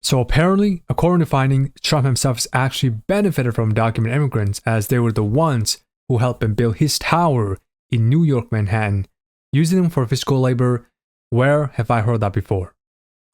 So apparently, according to finding, Trump himself has actually benefited from undocumented immigrants as they were the ones who helped him build his tower in New York, Manhattan, using them for physical labor. Where have I heard that before?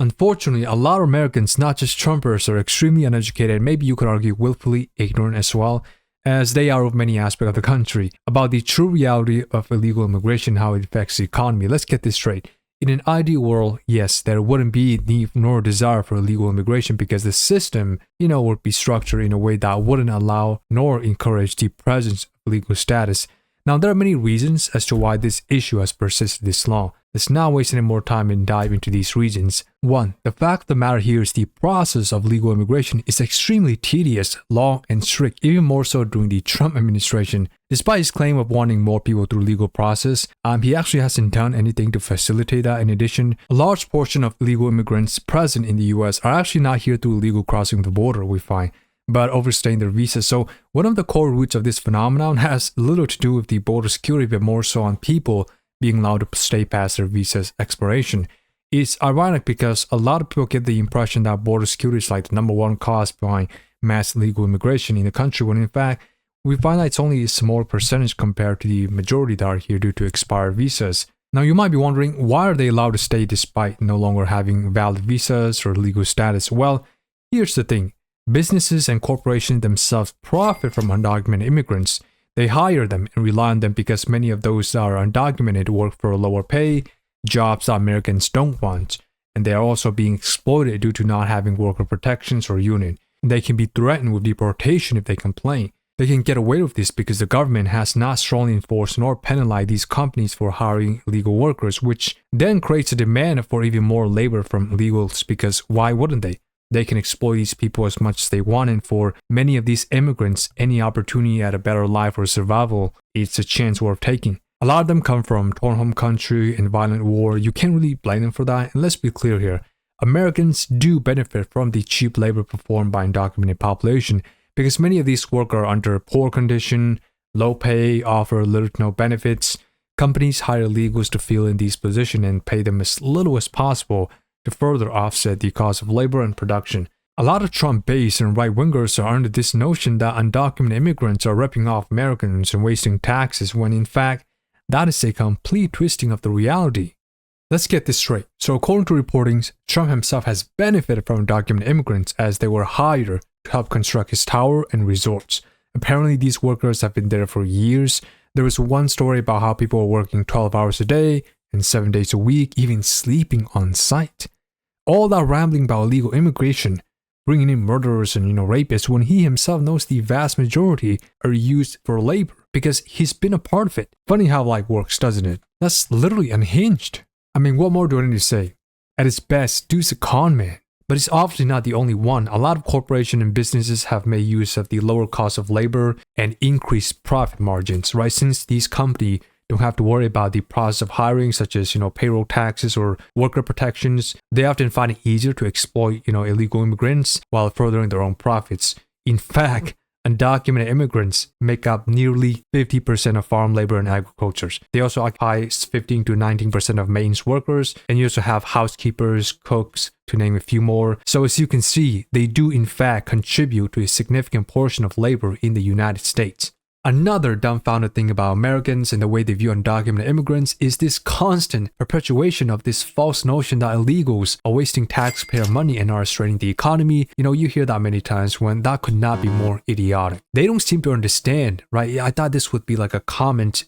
Unfortunately, a lot of Americans, not just Trumpers, are extremely uneducated, maybe you could argue willfully ignorant as well, as they are of many aspects of the country, about the true reality of illegal immigration, how it affects the economy. Let's get this straight. In an ideal world, yes, there wouldn't be need nor desire for illegal immigration because the system, would be structured in a way that wouldn't allow nor encourage the presence of legal status. Now, there are many reasons as to why this issue has persisted this long. Let's not waste any more time and dive into these reasons. 1. The fact of the matter here is the process of legal immigration is extremely tedious, long, and strict, even more so during the Trump administration. Despite his claim of wanting more people through legal process, he actually hasn't done anything to facilitate that. In addition, a large portion of illegal immigrants present in the US are actually not here through illegal crossing of the border, we find, but overstaying their visas. So one of the core roots of this phenomenon has little to do with the border security, but more so on people being allowed to stay past their visa's expiration. It's ironic because a lot of people get the impression that border security is like the number one cause behind mass illegal immigration in the country, when in fact, we find that it's only a small percentage compared to the majority that are here due to expired visas. Now, you might be wondering, why are they allowed to stay despite no longer having valid visas or legal status? Well, here's the thing. Businesses and corporations themselves profit from undocumented immigrants. They hire them and rely on them because many of those that are undocumented work for a lower pay, jobs that Americans don't want, and they are also being exploited due to not having worker protections or union. They can be threatened with deportation if they complain. They can get away with this because the government has not strongly enforced nor penalized these companies for hiring illegal workers, which then creates a demand for even more labor from illegals because why wouldn't they? They can exploit these people as much as they want, and for many of these immigrants, any opportunity at a better life or survival is a chance worth taking. A lot of them come from torn home country and violent war. You can't really blame them for that. And let's be clear here. Americans do benefit from the cheap labor performed by undocumented population because many of these work are under poor condition, low pay, offer little to no benefits. Companies hire illegals to fill in these positions and pay them as little as possible to further offset the cost of labor and production. A lot of Trump base and right-wingers are under this notion that undocumented immigrants are ripping off Americans and wasting taxes when in fact, that is a complete twisting of the reality. Let's get this straight. So according to reportings, Trump himself has benefited from undocumented immigrants as they were hired to help construct his tower and resorts. Apparently, these workers have been there for years. There was one story about how people were working 12 hours a day and 7 days a week, even sleeping on site. All that rambling about illegal immigration, bringing in murderers and rapists, when he himself knows the vast majority are used for labor because he's been a part of it. Funny how life works, doesn't it? That's literally unhinged. I mean, what more do I need to say? At its best, dude's a con man. But he's obviously not the only one. A lot of corporations and businesses have made use of the lower cost of labor and increased profit margins, right? Since these companies don't have to worry about the process of hiring, such as, payroll taxes or worker protections, they often find it easier to exploit, illegal immigrants while furthering their own profits. In fact, undocumented immigrants make up nearly 50% of farm labor and agriculture. They also occupy 15 to 19% of maintenance workers, and you also have housekeepers, cooks, to name a few more. So as you can see, they do in fact contribute to a significant portion of labor in the United States. Another dumbfounded thing about Americans and the way they view undocumented immigrants is this constant perpetuation of this false notion that illegals are wasting taxpayer money and are straining the economy. You hear that many times when that could not be more idiotic. They don't seem to understand, right? I thought this would be like a comment,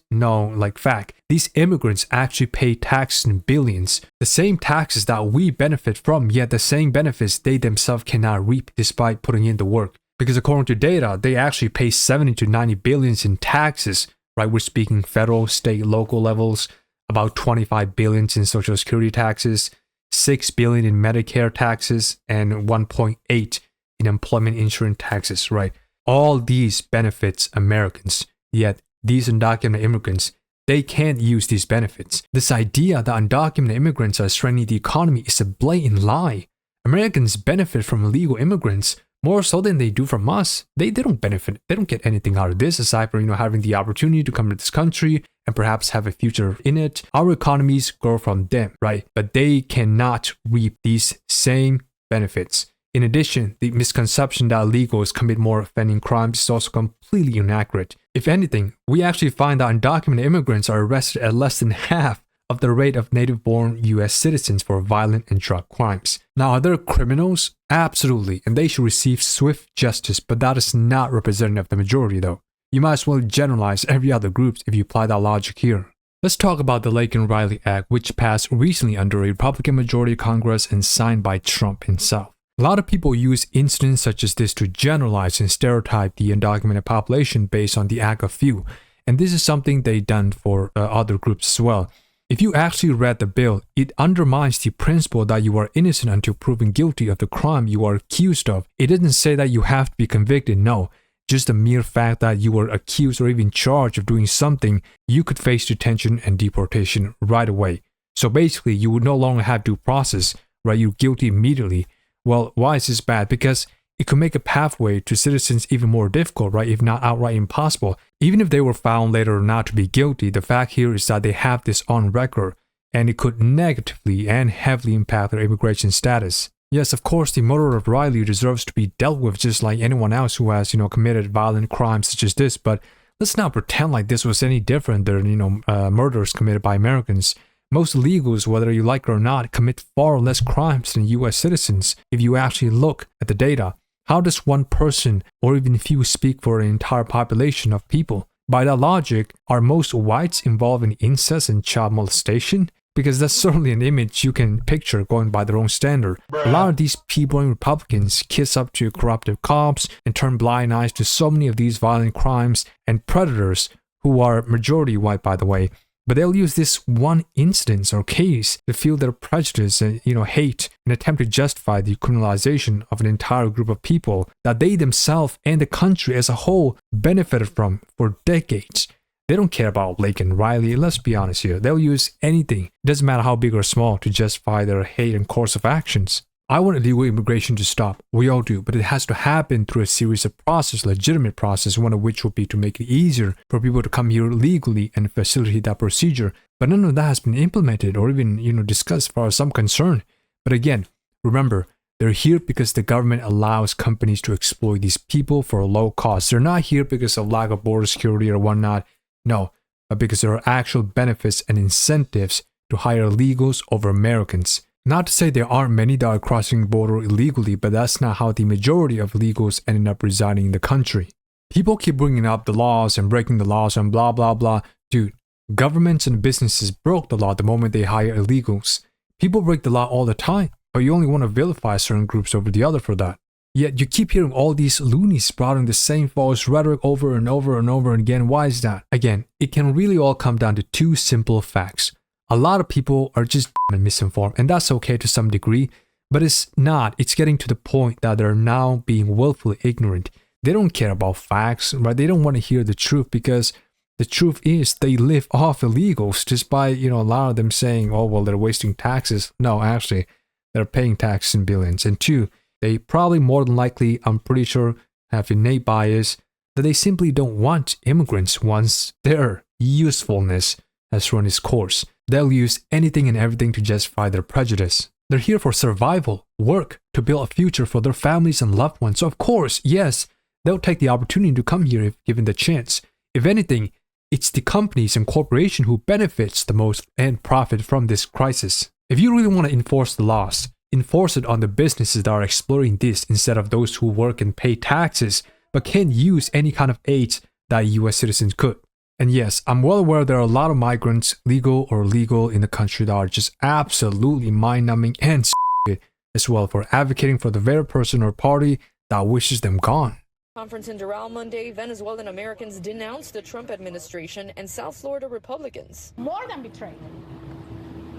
fact. These immigrants actually pay taxes in billions, the same taxes that we benefit from, yet the same benefits they themselves cannot reap despite putting in the work. Because according to data, they actually pay 70 to 90 billions in taxes, right? We're speaking federal, state, local levels, about 25 billions in social security taxes, 6 billion in Medicare taxes, and 1.8 in employment insurance taxes, right? All these benefits Americans, yet these undocumented immigrants, they can't use these benefits. This idea that undocumented immigrants are straining the economy is a blatant lie. Americans benefit from illegal immigrants more so than they do from us. They don't benefit. They don't get anything out of this aside from having the opportunity to come to this country and perhaps have a future in it. Our economies grow from them, right? But they cannot reap these same benefits In addition, the misconception that illegals commit more offending crimes is also completely inaccurate. If anything, we actually find that undocumented immigrants are arrested at less than half of the rate of native-born US citizens for violent and drug crimes. Now, are there criminals? Absolutely, and they should receive swift justice, but that is not representative of the majority though. You might as well generalize every other group if you apply that logic here. Let's talk about the Laken-Riley Act, which passed recently under a Republican majority Congress and signed by Trump himself. A lot of people use incidents such as this to generalize and stereotype the undocumented population based on the act of few, and this is something they've done for other groups as well. If you actually read the bill, it undermines the principle that you are innocent until proven guilty of the crime you are accused of. It doesn't say that you have to be convicted, no. Just the mere fact that you were accused or even charged of doing something, you could face detention and deportation right away. So basically, you would no longer have due process, right? You're guilty immediately. Well, why is this bad? Because it could make a pathway to citizens even more difficult, right? If not outright impossible. Even if they were found later not to be guilty, the fact here is that they have this on record, and it could negatively and heavily impact their immigration status. Yes, of course, the murder of Riley deserves to be dealt with just like anyone else who has, committed violent crimes such as this, but let's not pretend like this was any different than, murders committed by Americans. Most illegals, whether you like it or not, commit far less crimes than US citizens. If you actually look at the data, how does one person or even few speak for an entire population of people? By that logic, are most whites involved in incest and child molestation? Because that's certainly an image you can picture going by their own standard. A lot of these people-boring Republicans kiss up to corruptive cops and turn blind eyes to so many of these violent crimes and predators who are majority white, by the way. But they'll use this one instance or case to fuel their prejudice and, hate and attempt to justify the criminalization of an entire group of people that they themselves and the country as a whole benefited from for decades. They don't care about Laken-Riley, let's be honest here. They'll use anything, doesn't matter how big or small, to justify their hate and course of actions. I want illegal immigration to stop. We all do, but it has to happen through a series of processes, legitimate process, one of which would be to make it easier for people to come here legally and facilitate that procedure. But none of that has been implemented or even, discussed as far as I'm concerned. But again, remember, they're here because the government allows companies to exploit these people for a low cost. They're not here because of lack of border security or whatnot. No, but because there are actual benefits and incentives to hire illegals over Americans. Not to say there aren't many that are crossing the border illegally, but that's not how the majority of illegals ended up residing in the country. People keep bringing up the laws and breaking the laws and blah blah blah. Dude, governments and businesses broke the law the moment they hire illegals. People break the law all the time, but you only want to vilify certain groups over the other for that. Yet you keep hearing all these loonies sprouting the same false rhetoric over and over and over again. Why is that? Again, it can really all come down to two simple facts. A lot of people are just and misinformed, and that's okay to some degree, but it's not. It's getting to the point that they're now being willfully ignorant. They don't care about facts, right? They don't want to hear the truth because the truth is they live off illegals just by, a lot of them saying, oh, well, they're wasting taxes. No, actually, they're paying taxes in billions. And two, they probably more than likely, I'm pretty sure, have innate bias that they simply don't want immigrants once their usefulness has run its course. They'll use anything and everything to justify their prejudice. They're here for survival, work, to build a future for their families and loved ones. So of course, yes, they'll take the opportunity to come here if given the chance. If anything, it's the companies and corporations who benefits the most and profit from this crisis. If you really want to enforce the laws, enforce it on the businesses that are exploring this instead of those who work and pay taxes but can't use any kind of aid that US citizens could. And yes, I'm well aware there are a lot of migrants, legal or illegal, in the country that are just absolutely mind-numbing and stupid as well for advocating for the very person or party that wishes them gone. Conference in Doral Monday, Venezuelan Americans denounced the Trump administration and South Florida Republicans. More than betrayed,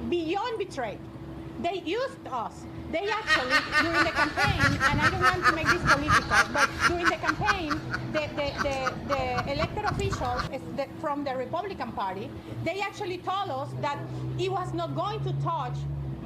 beyond betrayed. They used us. They actually, during the campaign, and I don't want to make this political, but during the campaign, the elected officials from the Republican Party, they actually told us that it was not going to touch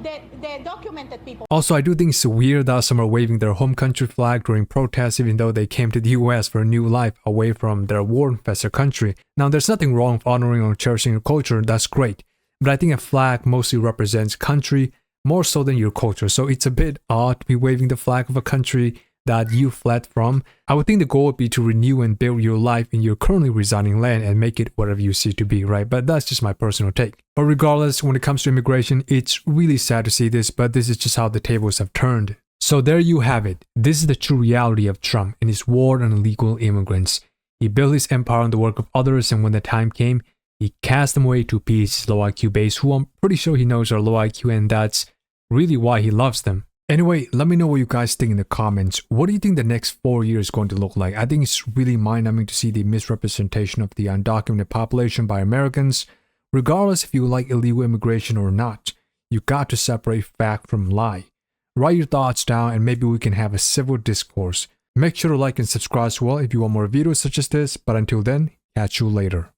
the documented people. Also, I do think it's weird that some are waving their home country flag during protests even though they came to the US for a new life away from their war-infested country. Now, there's nothing wrong with honoring or cherishing your culture, that's great. But I think a flag mostly represents country, more so than your culture. So it's a bit odd to be waving the flag of a country that you fled from. I would think the goal would be to renew and build your life in your currently residing land and make it whatever you see it to be, right? But that's just my personal take. But regardless, when it comes to immigration, it's really sad to see this, but this is just how the tables have turned. So there you have it. This is the true reality of Trump and his war on illegal immigrants. He built his empire on the work of others, and when the time came, he cast them away to appease his low IQ base, who I'm pretty sure he knows are low IQ, and that's really why he loves them. Anyway, let me know what you guys think in the comments. What do you think the next 4 years is going to look like? I think it's really mind-numbing to see the misrepresentation of the undocumented population by Americans. Regardless if you like illegal immigration or not, you got to separate fact from lie. Write your thoughts down and maybe we can have a civil discourse. Make sure to like and subscribe as well if you want more videos such as this, but until then, catch you later.